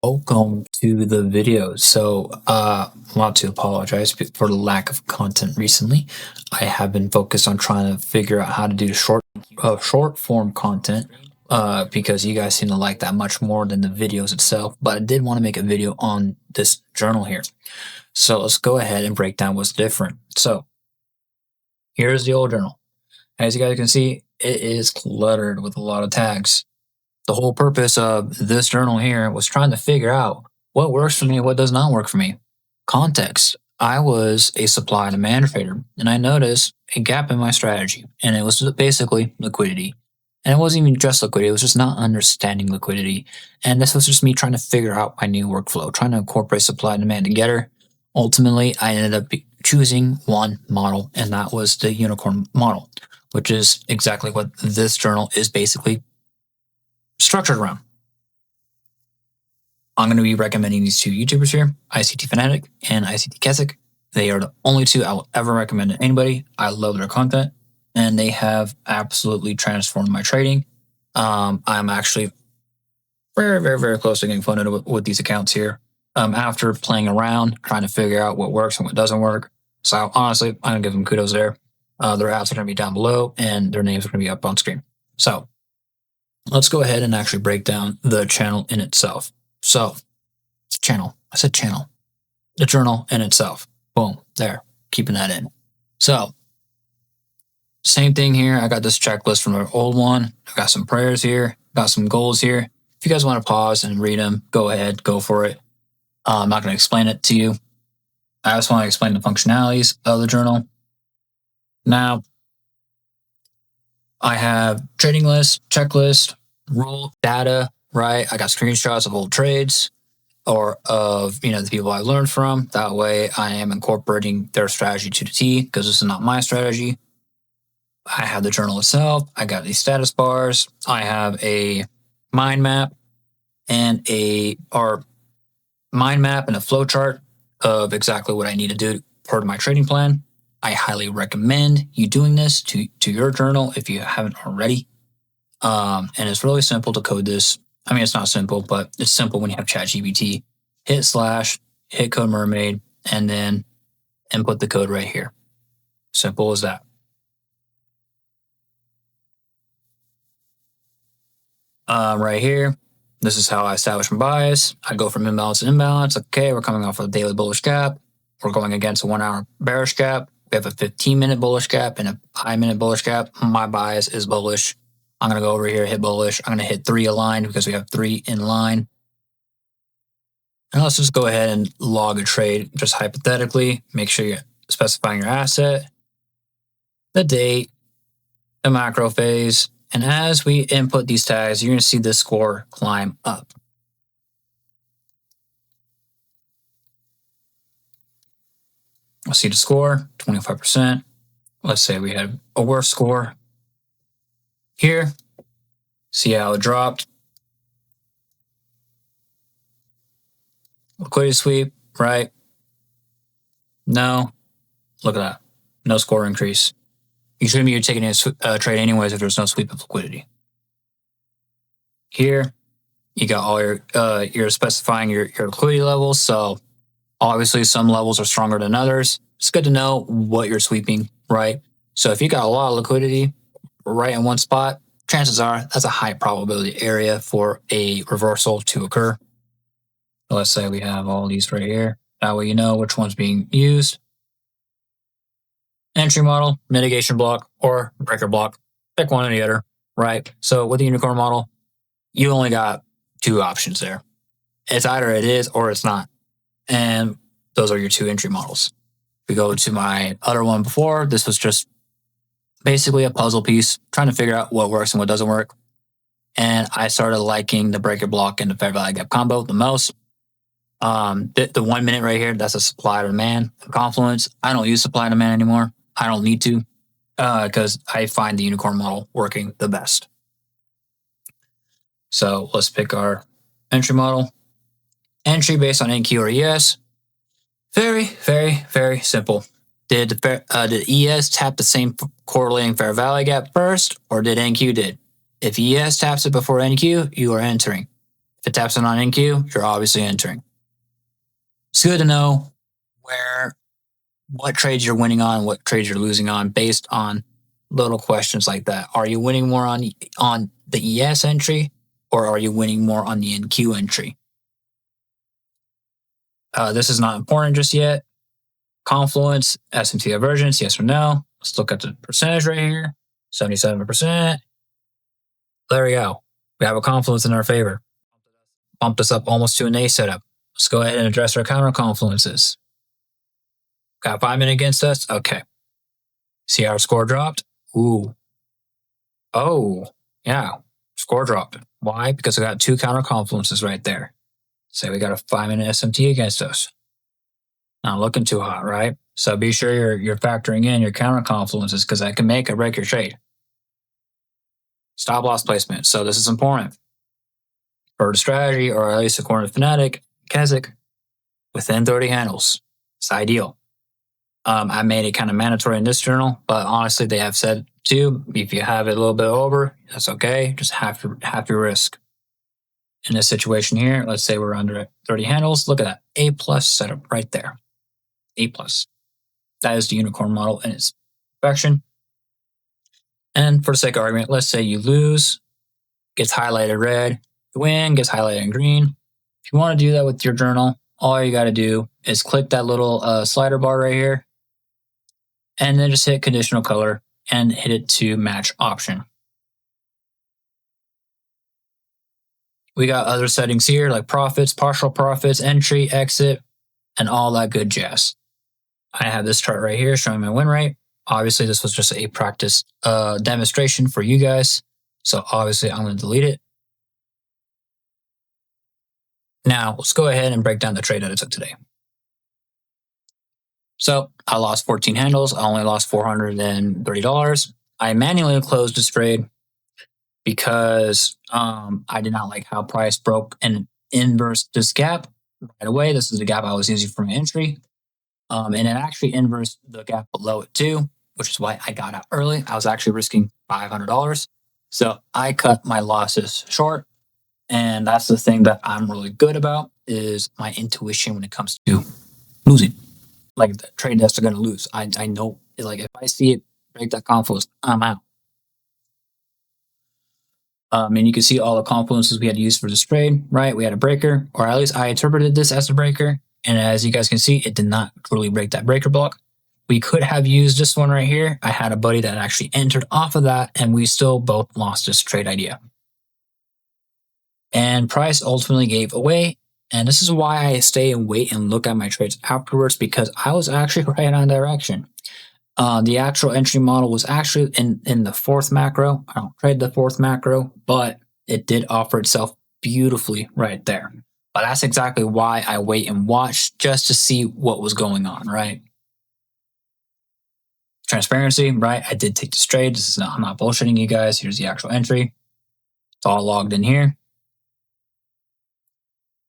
Welcome to the video. I want to apologize for the lack of content recently. I have been focused on trying to figure out how to do short form content because you guys seem to like that much more than the videos itself. But I did want to make a video on this journal here. So let's go ahead and break down what's different. So here's the old journal. As you guys can see, it is cluttered with a lot of tags. The whole purpose of this journal here was trying to figure out what works for me and what does not work for me. Context. I was a supply and demand trader, and I noticed a gap in my strategy, and it was basically liquidity. And it wasn't even just liquidity, it was just not understanding liquidity. And this was just me trying to figure out my new workflow, trying to incorporate supply and demand together. Ultimately, I ended up choosing one model, and that was the unicorn model, which is exactly what this journal is basically structured around. I'm going to be recommending these two YouTubers here, ICT Fanatic and ICT Keswick. They are the only two I will ever recommend to anybody. I love their content, and they have absolutely transformed my trading. I'm actually very, very, very close to getting funded with these accounts here. After playing around, trying to figure out what works and what doesn't work. So honestly, I'm going to give them kudos there. Their apps are going to be down below, and their names are going to be up on screen. So let's go ahead and actually break down the channel in itself. So, channel. I said channel. The journal in itself. Boom. There. Keeping that in. So, same thing here. I got this checklist from an old one. I got some prayers here. Got some goals here. If you guys want to pause and read them, go ahead. Go for it. I'm not going to explain it to you. I just want to explain the functionalities of the journal. Now, I have trading list, checklist, rule, data, right? I got screenshots of old trades or of, the people I learned from. That way I am incorporating their strategy to the T because this is not my strategy. I have the journal itself. I got these status bars. I have a mind map and a flow chart of exactly what I need to do part of my trading plan. I highly recommend you doing this to your journal if you haven't already. And it's really simple to code this. I mean, it's not simple, but it's simple when you have ChatGPT. Hit / hit code mermaid, and then input the code right here. Simple as that. Right here, this is how I establish my bias. I go from imbalance to imbalance. Okay, we're coming off of a daily bullish gap. We're going against a 1 hour bearish gap. We have a 15-minute bullish gap and a high-minute bullish gap. My bias is bullish. I'm going to go over here, hit bullish. I'm going to hit 3 aligned because we have 3 in line. And let's just go ahead and log a trade, just hypothetically. Make sure you're specifying your asset, the date, the macro phase. And as we input these tags, you're going to see this score climb up. Let's see the score, 25%. Let's say we had a worse score here. See how it dropped. Liquidity sweep, right? No. Look at that. No score increase. You shouldn't be taking a trade anyways if there's no sweep of liquidity. Here, you got all you're specifying your liquidity levels. So obviously some levels are stronger than others. It's good to know what you're sweeping, right? So if you got a lot of liquidity right in one spot, chances are that's a high probability area for a reversal to occur. Let's say we have all these right here. That way you know which one's being used. Entry model, mitigation block, or breaker block. Pick one or the other, right? So with the unicorn model, you only got 2 options there. It's either it is or it's not. And those are your 2 entry models. We go to my other one before. This was just basically a puzzle piece, trying to figure out what works and what doesn't work. And I started liking the breaker block and the fair value gap combo the most. The 1 minute right here, that's a supply to demand confluence. I don't use supply to demand anymore. I don't need to because I find the unicorn model working the best. So let's pick our entry model. Entry based on NQ or ES. Very, very, very simple. Did ES tap the same correlating fair value gap first, or did NQ did? If ES taps it before NQ, you are entering. If it taps in on NQ, you're obviously entering. It's good to know what trades you're winning on, what trades you're losing on, based on little questions like that. Are you winning more on the ES entry, or are you winning more on the NQ entry? This is not important just yet. Confluence, SMT divergence, yes or no? Let's look at the percentage right here, 77%. There we go. We have a confluence in our favor. Bumped us up almost to an A setup. Let's go ahead and address our counter confluences. Got 5 minutes against us? Okay. See how our score dropped? Ooh. Oh, yeah. Score dropped. Why? Because we got 2 counter confluences right there. Say we got a 5-minute SMT against us. Not looking too hot, right? So be sure you're factoring in your counter confluences, because that can make or break your trade. Stop loss placement. So this is important. For the strategy, or at least according to Fnatic, Keswick, within 30 handles. It's ideal. I made it kind of mandatory in this journal, but honestly, they have said too, if you have it a little bit over, that's okay. Just half your risk. In this situation here, let's say we're under 30 handles. Look at that A+ setup right there. A+. That is the unicorn model in its perfection. And for the sake of argument, let's say you lose, gets highlighted red. You win, gets highlighted in green. If you want to do that with your journal, all you got to do is click that little slider bar right here, and then just hit conditional color and hit it to match option. We got other settings here like profits, partial profits, entry, exit, and all that good jazz. I have this chart right here showing my win rate. Obviously, this was just a practice demonstration for you guys. So obviously, I'm going to delete it. Now, let's go ahead and break down the trade that I took today. So I lost 14 handles. I only lost $430. I manually closed this trade because I did not like how price broke and inversed this gap right away. This is the gap I was using for my entry. And it actually inversed the gap below it too, which is why I got out early. I was actually risking $500. So I cut my losses short. And that's the thing that I'm really good about, is my intuition when it comes to losing. Like the trade that's going to lose. I know, like, if I see it break that confluence, I'm out. And you can see all the confluences we had to use for this trade, right? We had a breaker, or at least I interpreted this as a breaker. And as you guys can see, it did not truly break that breaker block. We could have used this one right here. I had a buddy that actually entered off of that, and we still both lost this trade idea. And price ultimately gave away. And this is why I stay and wait and look at my trades afterwards, because I was actually right on direction. The actual entry model was actually in the 4th macro. I don't trade the 4th macro, but it did offer itself beautifully right there. But that's exactly why I wait and watch, just to see what was going on, right? Transparency, right? I did take this trade. I'm not bullshitting you guys. Here's the actual entry. It's all logged in here.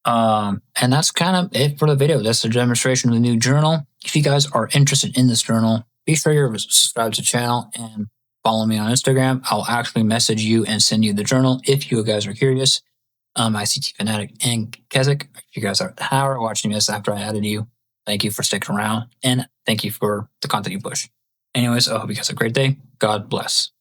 And that's kind of it for the video. That's the demonstration of the new journal. If you guys are interested in this journal, be sure you're subscribed to the channel and follow me on Instagram. I'll actually message you and send you the journal if you guys are curious. ICT Fanatic and Keswick. If you guys are watching this after I added you, thank you for sticking around, and thank you for the content you push. Anyways, I hope you guys have a great day. God bless.